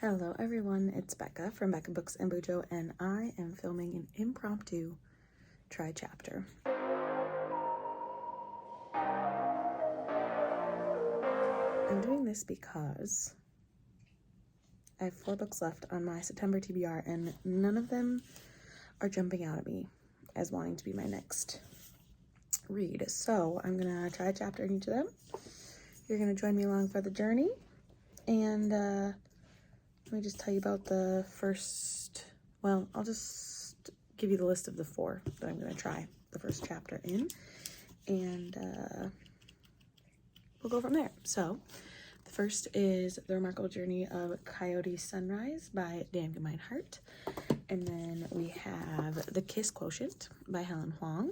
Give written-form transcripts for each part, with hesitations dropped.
Hello everyone, it's Becca from Becca Books and Bujo, and I am filming an impromptu try chapter. I'm doing this because I have 4 books left on my September TBR, and none of them are jumping out at me as wanting to be my next read. So I'm gonna try a chapter in each of them. You're gonna join me along for the journey, and let me just tell you about the first, well, I'll just give you the list of the 4 that I'm going to try the first chapter in, and we'll go from there. So, the first is The Remarkable Journey of Coyote Sunrise by Dan Gemeinhart, and then we have The Kiss Quotient by Helen Hoang.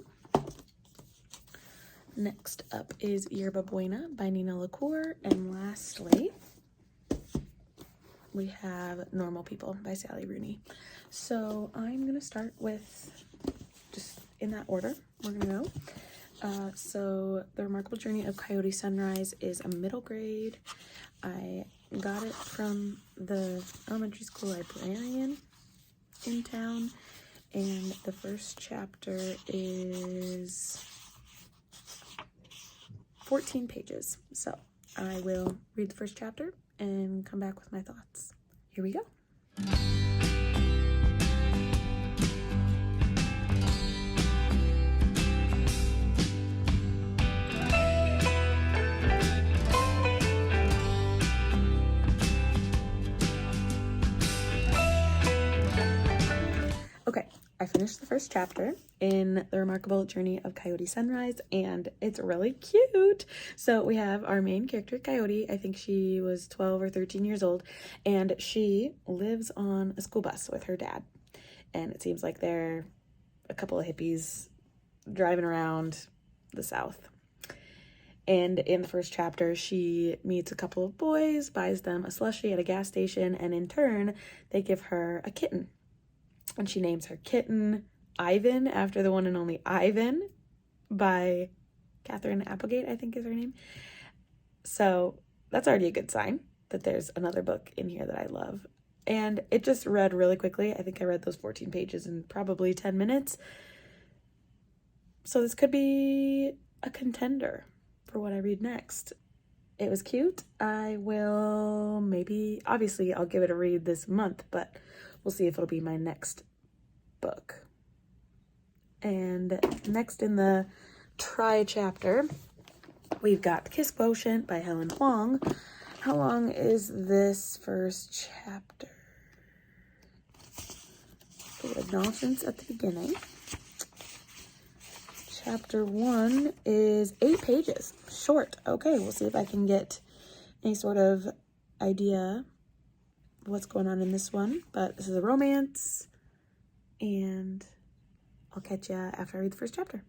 Next up is Yerba Buena by Nina LaCour, and lastly, we have Normal People by Sally Rooney. So I'm going to start with, just in that order, we're going to go. So The Remarkable Journey of Coyote Sunrise is a middle grade. I got it from the elementary school librarian in town. And the first chapter is 14 pages. So I will read the first chapter and come back with my thoughts. Here we go. Okay, I finished the first chapter in The Remarkable Journey of Coyote Sunrise, and it's really cute. So we have our main character, Coyote. I think she was 12 or 13 years old, and she lives on a school bus with her dad. And it seems like they're a couple of hippies driving around the South. And in the first chapter, she meets a couple of boys, buys them a slushie at a gas station, and in turn, they give her a kitten. And she names her kitten Ivan, after the one and only Ivan by Catherine Applegate, I think is her name. So that's already a good sign that there's another book in here that I love. And it just read really quickly. I think I read those 14 pages in probably 10 minutes. So this could be a contender for what I read next. It was cute. I will maybe, obviously I'll give it a read this month, but we'll see if it'll be my next book. And next in the try chapter, we've got The Kiss Quotient by Helen Hoang. How long is this first chapter? Okay, acknowledgements at the beginning. Chapter 1 is 8 pages. Short. Okay, we'll see if I can get any sort of idea of what's going on in this one. But this is a romance, and I'll catch ya after I read the first chapter.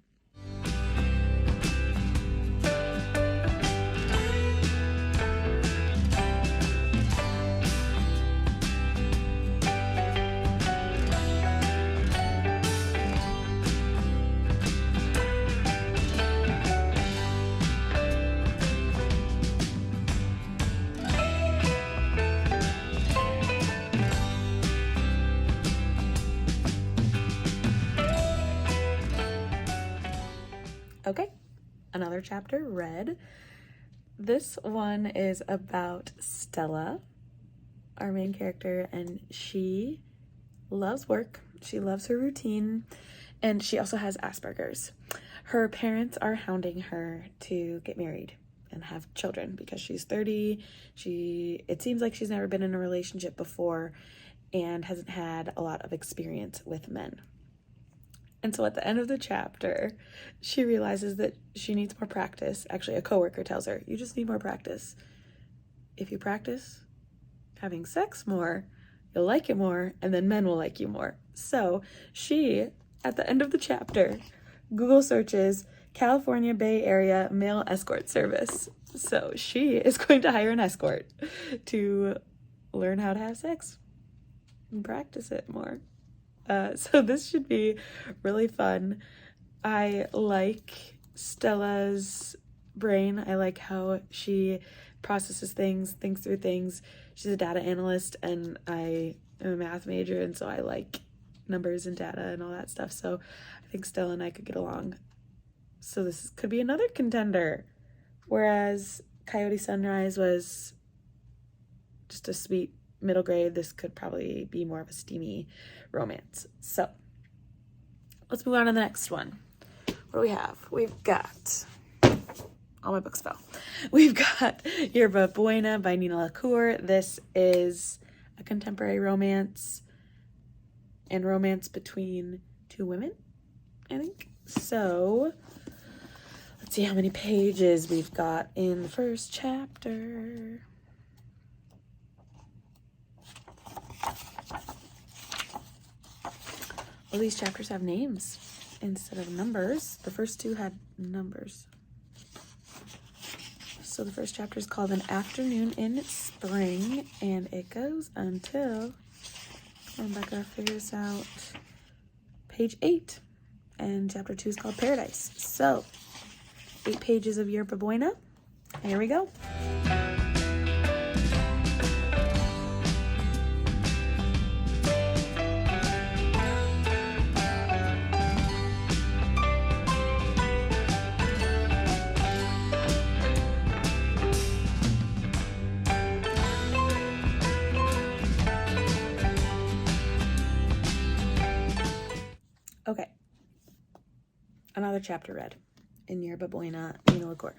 Okay, another chapter read. This one is about Stella, our main character, and she loves work. She loves her routine, and she also has Asperger's. Her parents are hounding her to get married and have children because she's 30. It seems like she's never been in a relationship before and hasn't had a lot of experience with men. And so at the end of the chapter, she realizes that she needs more practice. Actually, a coworker tells her, you just need more practice. If you practice having sex more, you'll like it more, and then men will like you more. So she, at the end of the chapter, Google searches California Bay Area male escort service. So she is going to hire an escort to learn how to have sex and practice it more. So this should be really fun. I like Stella's brain. I like how she processes things, thinks through things. she's a data analyst, and I am a math major, and so I like numbers and data and all that stuff. So I think Stella and I could get along. So this could be another contender. Whereas Coyote Sunrise was just a sweet middle grade, this could probably be more of a steamy romance. So let's move on to the next one. What do we have? We've got, all my books fell. We've got Yerba Buena by Nina LaCour. This is a contemporary romance and romance between two women, I think. So let's see how many pages we've got in the first chapter. Well, these chapters have names instead of numbers. The first two had numbers. So the first chapter is called An Afternoon in Spring, and it goes until, Rebecca figures out, page 8. And chapter 2 is called Paradise. So 8 pages of Yerba Buena. Here we go. Okay, another chapter read in Yerba Buena, Nina LaCour.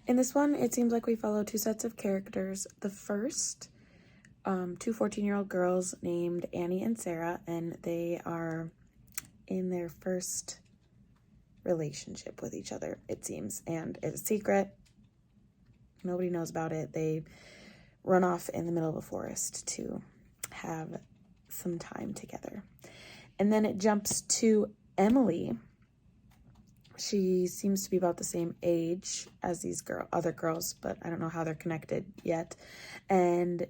In this one, it seems like we follow 2 sets of characters. The first, 2 14-year-old girls named Annie and Sarah, and they are in their first relationship with each other, it seems, and it's a secret. Nobody knows about it. They run off in the middle of a forest to have some time together. And then it jumps to Emily. She seems to be about the same age as these other girls, but I don't know how they're connected yet. And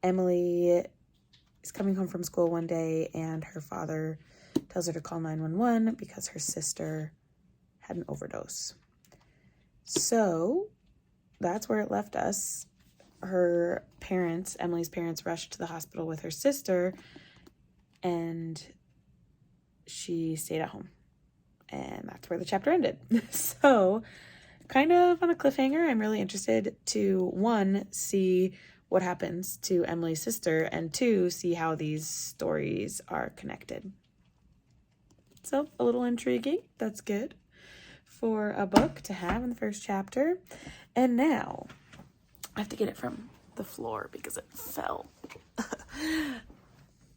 Emily is coming home from school one day, and her father tells her to call 911 because her sister had an overdose. So that's where it left us. Her parents, Emily's parents, rushed to the hospital with her sister, and she stayed at home. And that's where the chapter ended. So, kind of on a cliffhanger. I'm really interested to, 1, see what happens to Emily's sister, and 2, see how these stories are connected. So, a little intriguing. That's good for a book to have in the first chapter. And now, I have to get it from the floor because it fell.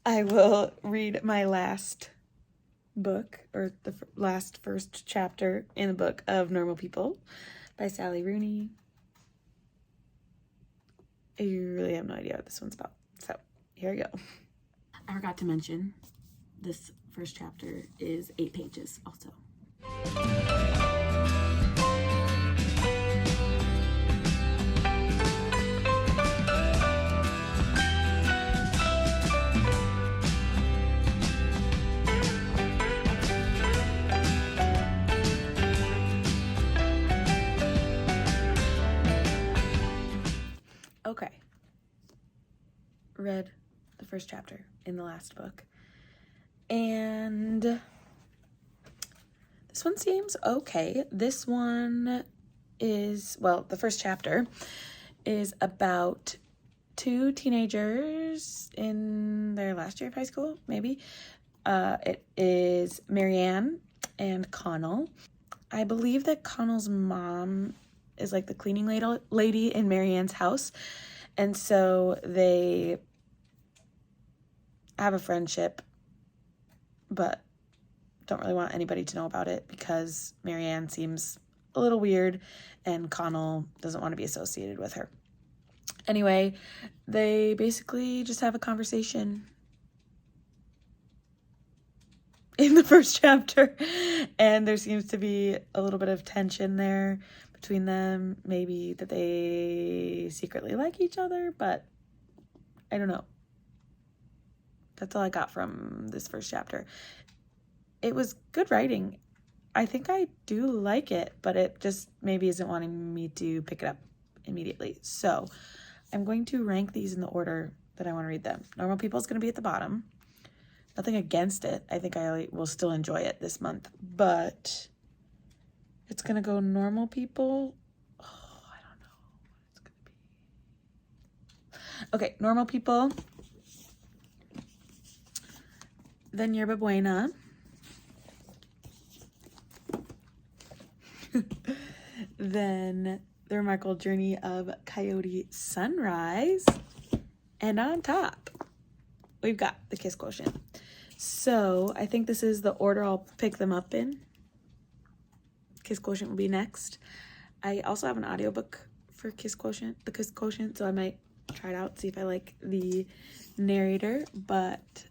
I will read my last book, or the first chapter in the book of Normal People by Sally Rooney. You really have no idea what this one's about. So here we go. I forgot to mention this first chapter is 8 pages also. Okay. Read the first chapter in the last book. And this one seems okay. This one is, well, the first chapter is about 2 teenagers in their last year of high school, maybe. It is Marianne and Connell. I believe that Connell's mom is like the cleaning lady in Marianne's house. And so they have a friendship, but don't really want anybody to know about it because Marianne seems a little weird and Connell doesn't want to be associated with her. Anyway, they basically just have a conversation in the first chapter, and there seems to be a little bit of tension there between them, maybe that they secretly like each other, but I don't know. That's all I got from this first chapter. It was good writing. I think I do like it, but it just maybe isn't wanting me to pick it up immediately. So I'm going to rank these in the order that I want to read them. Normal People is going to be at the bottom. Nothing against it. I think I will still enjoy it this month, but it's going to go Normal People. Oh, I don't know what it's going to be. Okay, Normal People. Then Yerba Buena. Then The Remarkable Journey of Coyote Sunrise. And on top, we've got The Kiss Quotient. So I think this is the order I'll pick them up in. Kiss Quotient will be next. I also have an audiobook for Kiss Quotient, The Kiss Quotient, so I might try it out, see if I like the narrator, but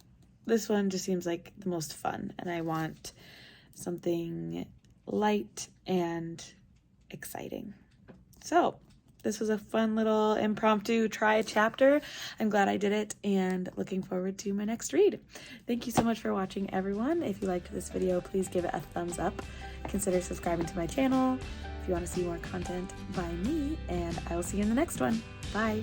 this one just seems like the most fun, and I want something light and exciting. So this was a fun little impromptu try a chapter. I'm glad I did it and looking forward to my next read. Thank you so much for watching, everyone. If you liked this video, please give it a thumbs up. Consider subscribing to my channel if you want to see more content by me, and I will see you in the next one. Bye.